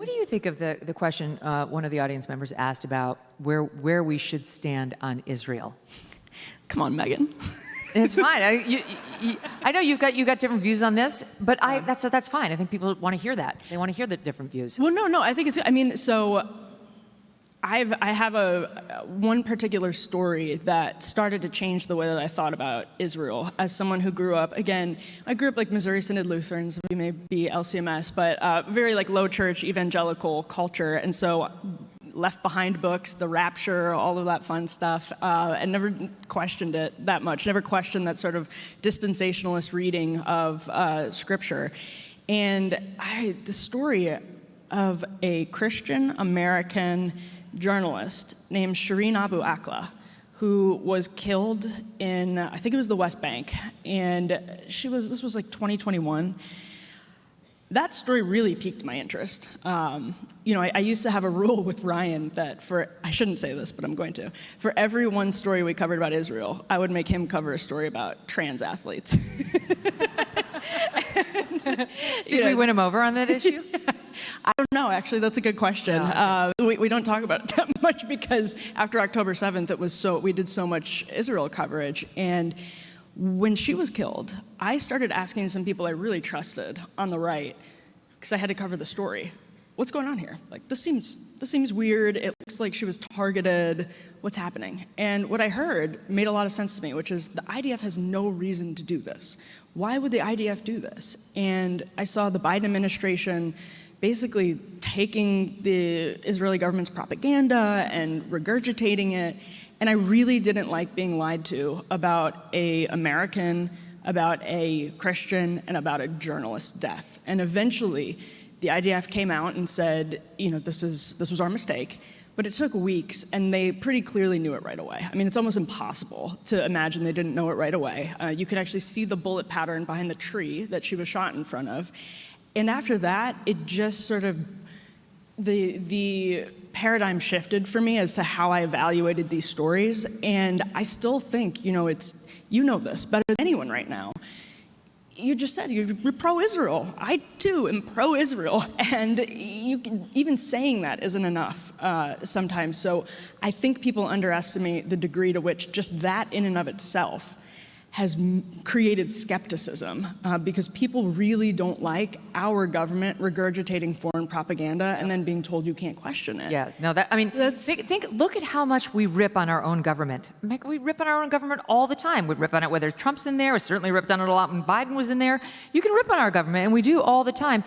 do you think of the question one of the audience members asked about where we should stand on Israel? Come on, Megyn. It's fine. I know you've got different views on this, but that's fine. I think people want to hear that. They want to hear the different views. Well, no. I think it's. I mean, so I have one particular story that started to change the way that I thought about Israel as someone who grew up. Again, I grew up like Missouri Synod Lutherans. We may be LCMS, but very like low church evangelical culture, and so left behind books, the rapture, all of that fun stuff, and never questioned it that much. Never questioned that sort of dispensationalist reading of Scripture. And the story of a Christian American journalist named Shireen Abu Akleh, who was killed in, I think it was the West Bank, and this was like 2021. That story really piqued my interest. I used to have a rule with Ryan that I shouldn't say this, but I'm going to. For every one story we covered about Israel, I would make him cover a story about trans athletes. Did we win him over on that issue? I don't know, actually, that's a good question. No, okay. We don't talk about it that much because after October 7th, we did so much Israel coverage. And when she was killed, I started asking some people I really trusted on the right, because I had to cover the story. What's going on here? Like, this seems weird. It looks like she was targeted. What's happening? And what I heard made a lot of sense to me, which is the IDF has no reason to do this. Why would the IDF do this? And I saw the Biden administration basically taking the Israeli government's propaganda and regurgitating it. And I really didn't like being lied to about an American, about a Christian, and about a journalist's death. And eventually, the IDF came out and said, this was our mistake. But it took weeks, and they pretty clearly knew it right away. I mean, it's almost impossible to imagine they didn't know it right away. You can actually see the bullet pattern behind the tree that she was shot in front of. And after that, it just sort of, the paradigm shifted for me as to how I evaluated these stories. And I still think, this better than anyone right now. You just said you're pro-Israel. I, too, am pro-Israel. And even saying that isn't enough sometimes. So I think people underestimate the degree to which just that in and of itself has created skepticism because people really don't like our government regurgitating foreign propaganda and then being told you can't question it. Yeah, no, look at how much we rip on our own government. We rip on our own government all the time. We rip on it whether Trump's in there. We certainly ripped on it a lot when Biden was in there. You can rip on our government, and we do all the time.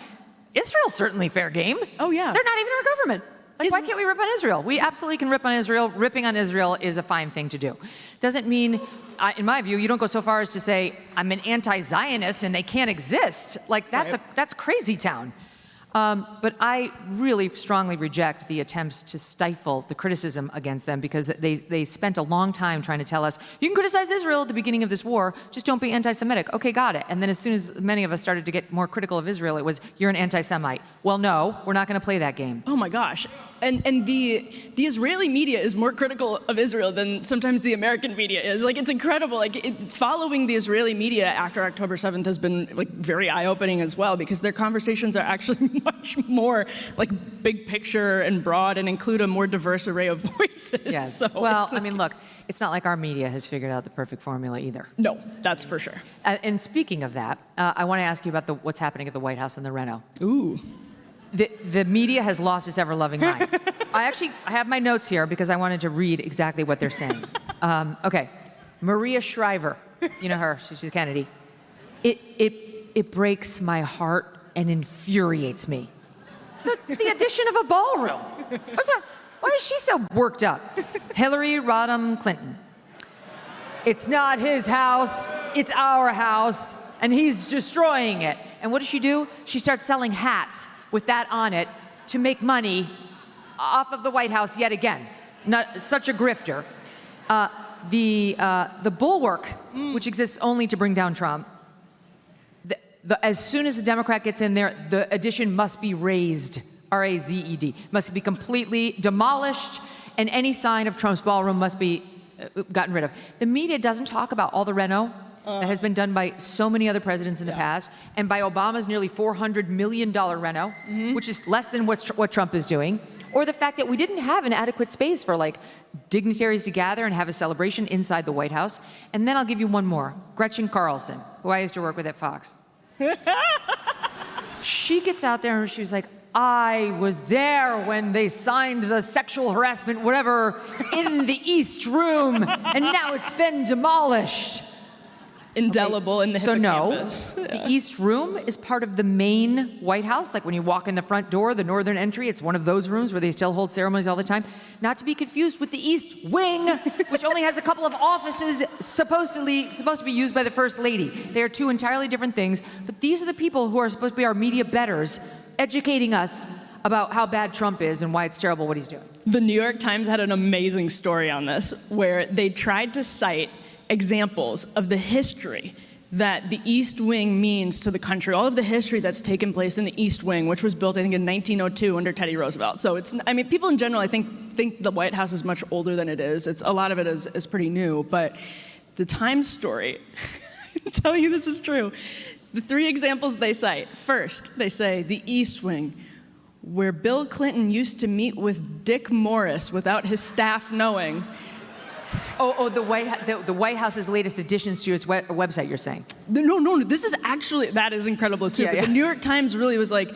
Israel's certainly fair game. Oh, yeah. They're not even our government. Why can't we rip on Israel? We absolutely can rip on Israel. Ripping on Israel is a fine thing to do. Doesn't mean, in my view, you don't go so far as to say, I'm an anti-Zionist and they can't exist. Like, that's crazy town. But I really strongly reject the attempts to stifle the criticism against them because they spent a long time trying to tell us, you can criticize Israel at the beginning of this war, just don't be anti-Semitic. Okay, got it. And then as soon as many of us started to get more critical of Israel, it was, you're an anti-Semite. Well, no, we're not going to play that game. Oh my gosh. And the Israeli media is more critical of Israel than sometimes the American media is. Like, it's incredible. Like, following the Israeli media after October 7th has been like very eye-opening as well because their conversations are actually much more like big picture and broad and include a more diverse array of voices. Yes. So well, I mean, look, it's not like our media has figured out the perfect formula either. No, that's for sure. And speaking of that, I want to ask you about what's happening at the White House and the Reno. Ooh. The media has lost its ever-loving mind. I have my notes here because I wanted to read exactly what they're saying. Okay, Maria Shriver, you know her, she's Kennedy. It breaks my heart and infuriates me. The addition of a ballroom. Why is she so worked up? Hillary Rodham Clinton. It's not his house, it's our house, and he's destroying it. And what does she do? She starts selling hats with that on it to make money off of the White House yet again. Not such a grifter. The bulwark, which exists only to bring down Trump, as soon as a Democrat gets in there, the addition must be razed, R-A-Z-E-D, must be completely demolished, and any sign of Trump's ballroom must be gotten rid of. The media doesn't talk about all the reno. that has been done by so many other presidents in the past, and by Obama's nearly $400 million reno, which is less than what Trump is doing, or the fact that we didn't have an adequate space for like dignitaries to gather and have a celebration inside the White House. And then I'll give you one more. Gretchen Carlson, who I used to work with at Fox. She gets out there and she was like, I was there when they signed the sexual harassment, whatever, in the East Room, and now it's been demolished. Indelible in the hippocampus. So no, the East Room is part of the main White House. Like when you walk in the front door, the northern entry, it's one of those rooms where they still hold ceremonies all the time. Not to be confused with the East Wing, which only has a couple of offices supposed to be used by the First Lady. They are two entirely different things. But these are the people who are supposed to be our media betters, educating us about how bad Trump is and why it's terrible what he's doing. The New York Times had an amazing story on this, where they tried to cite examples of the history that the East Wing means to the country, all of the history that's taken place in the East Wing, which was built, I think, in 1902 under Teddy Roosevelt. So people in general, I think the White House is much older than it is. A lot of it is pretty new, but the Times story, I tell you this is true. The three examples they cite: first, they say the East Wing, where Bill Clinton used to meet with Dick Morris without his staff knowing. The White House's latest additions to its website, you're saying? No, this is actually, that is incredible too. Yeah, but the New York Times really was like,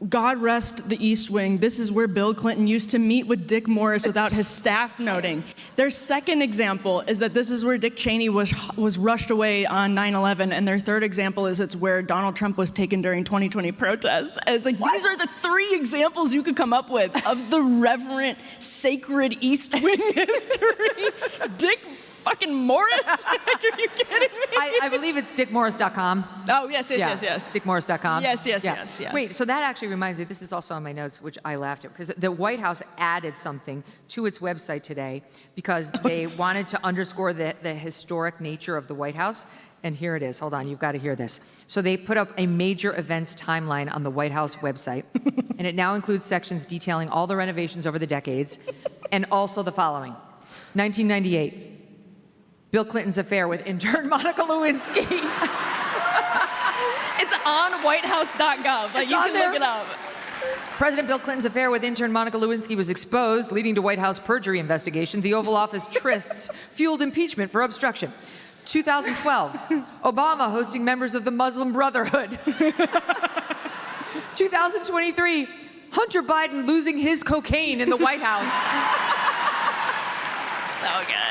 God rest the East Wing. This is where Bill Clinton used to meet with Dick Morris without his staff noting. Their second example is that this is where Dick Cheney was rushed away on 9/11, and their third example is it's where Donald Trump was taken during 2020 protests. And it's like, these are the three examples you could come up with of the reverent, sacred East Wing history. Dick fucking Morris? Are you kidding me? I believe it's dickmorris.com. Oh, yes. Dickmorris.com. Yes. Wait, so that actually reminds me, this is also on my notes, which I laughed at, because the White House added something to its website today because they wanted to underscore the historic nature of the White House. And here it is. Hold on, you've got to hear this. So they put up a major events timeline on the White House website, and it now includes sections detailing all the renovations over the decades, and also the following. 1998. Bill Clinton's affair with intern Monica Lewinsky. It's on whitehouse.gov. Like, you can look it up. President Bill Clinton's affair with intern Monica Lewinsky was exposed, leading to White House perjury investigation. The Oval Office trysts fueled impeachment for obstruction. 2012, Obama hosting members of the Muslim Brotherhood. 2023, Hunter Biden losing his cocaine in the White House. So good.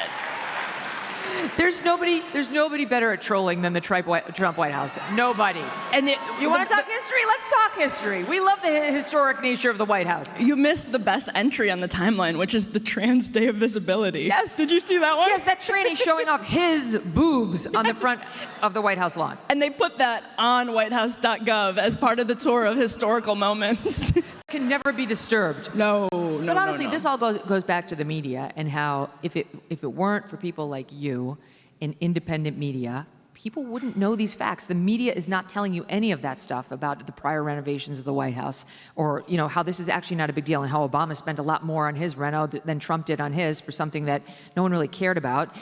There's nobody better at trolling than the Trump White House. Nobody. And you want to talk history? Let's talk history. We love the historic nature of the White House. You missed the best entry on the timeline, which is the Trans Day of Visibility. Yes. Did you see that one? Yes, that tranny showing off his boobs on the front of the White House lawn. And they put that on whitehouse.gov as part of the tour of historical moments. Can never be disturbed. No. But honestly, this all goes back to the media and how if it weren't for people like you in independent media, people wouldn't know these facts. The media is not telling you any of that stuff about the prior renovations of the White House, or how this is actually not a big deal, and how Obama spent a lot more on his reno than Trump did on his for something that no one really cared about.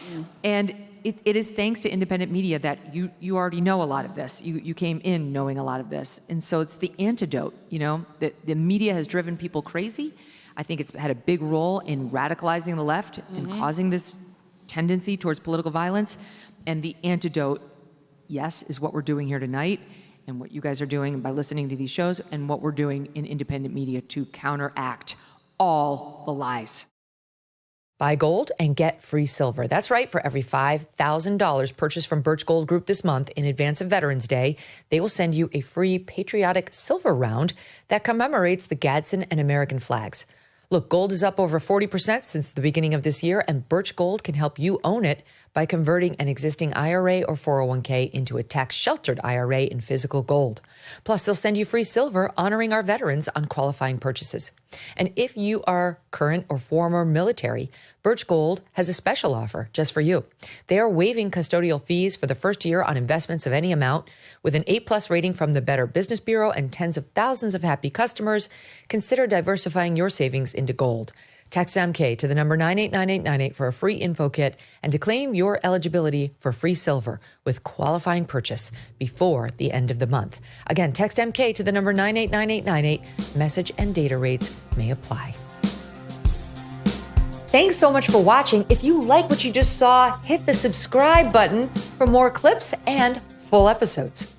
And it is thanks to independent media that you already know a lot of this. You came in knowing a lot of this. And so it's the antidote, that the media has driven people crazy. I think it's had a big role in radicalizing the left and causing this tendency towards political violence. And the antidote, yes, is what we're doing here tonight and what you guys are doing by listening to these shows and what we're doing in independent media to counteract all the lies. Buy gold and get free silver. That's right. For every $5,000 purchased from Birch Gold Group this month in advance of Veterans Day, they will send you a free patriotic silver round that commemorates the Gadsden and American flags. Look, gold is up over 40% since the beginning of this year, and Birch Gold can help you own it by converting an existing IRA or 401k into a tax-sheltered IRA in physical gold. Plus, they'll send you free silver honoring our veterans on qualifying purchases. And if you are current or former military, Birch Gold has a special offer just for you. They are waiving custodial fees for the first year on investments of any amount. With an A+ rating from the Better Business Bureau and tens of thousands of happy customers, consider diversifying your savings into gold. Text MK to the number 989898 for a free info kit and to claim your eligibility for free silver with qualifying purchase before the end of the month. Again, text MK to the number 989898. Message and data rates may apply. Thanks so much for watching. If you like what you just saw, hit the subscribe button for more clips and full episodes.